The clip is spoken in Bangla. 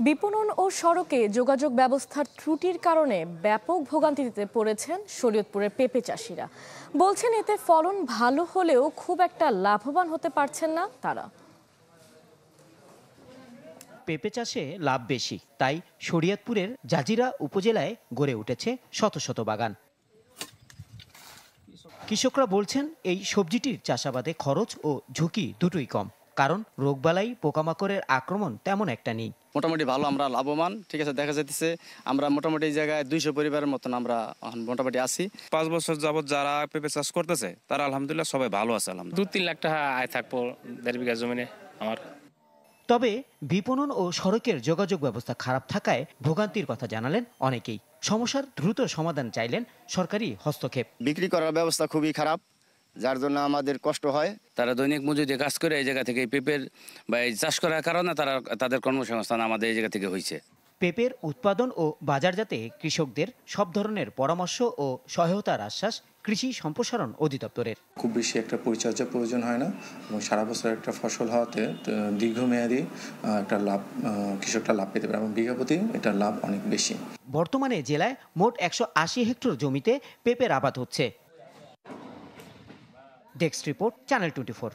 বিপণন ও সড়কে যোগাযোগ ব্যবস্থার ত্রুটির কারণে ব্যাপক ভোগান্তিতে পড়েছেন শরীয়তপুরের পেঁপে চাষিরা। বলছেন এতে ফলন ভালো হলেও খুব একটা লাভবান হতে পারছেন না তারা। পেঁপে চাষে লাভ বেশি, তাই শরীয়তপুরের জাজিরা উপজেলায় গড়ে উঠেছে শত শত বাগান। কৃষকরা বলছেন এই সবজিটির চাষাবাদে খরচ ও ঝুঁকি দুটোই কম, কারণ রোগবালাই পোকামাকড়ের আক্রমণ তেমন একটা নেই। মোটামুটি ভালো, আমরা লাভবান। ঠিক আছে, দেখা যাইতেছে আমরা মোটামুটি এই জায়গায় 200 পরিবারের মতন আমরা মোটামুটি আছি। 5 বছর যাবত যারা পেঁপে চাষ করতেছে তারা আলহামদুলিল্লাহ সবাই ভালো আছে। 2-3 লাখ টাকা আয় থাকবো 1.5 বিঘা জমিনে আমার। তবে বিপণন ও সড়কের যোগাযোগ ব্যবস্থা খারাপ থাকায় ভোগান্তির কথা জানালেন অনেকেই। সমস্যার দ্রুত সমাধান চাইলেন সরকারি হস্তক্ষেপ। বিক্রি করার ব্যবস্থা খুবই খারাপ, যার জন্য আমাদের কষ্ট হয়। তারা দৈনিক মজুরি কাজ করে এই জায়গা থেকে পেঁপের বা এই চাষ করার কারণে তাদের কর্মসংস্থান আমাদের এই জায়গা থেকে হয়েছে। পেঁপের উৎপাদন ও বাজারজাতে কৃষকদের সব ধরনের পরামর্শ ও সহায়তার আশ্বাস কৃষি সম্প্রসারণ অধিদপ্তরের। খুব বেশি একটা পরিচর্যা প্রয়োজন হয় না এবং সারা বছর একটা ফসল হওয়াতে দীর্ঘমেয়াদী একটা লাভ কৃষকটা লাভ পেতে পারে এবং বিঘা প্রতি এটার লাভ অনেক বেশি। বর্তমানে জেলায় মোট 180 হেক্টর জমিতে পেঁপের আবাদ হচ্ছে। Desk report, channel 24।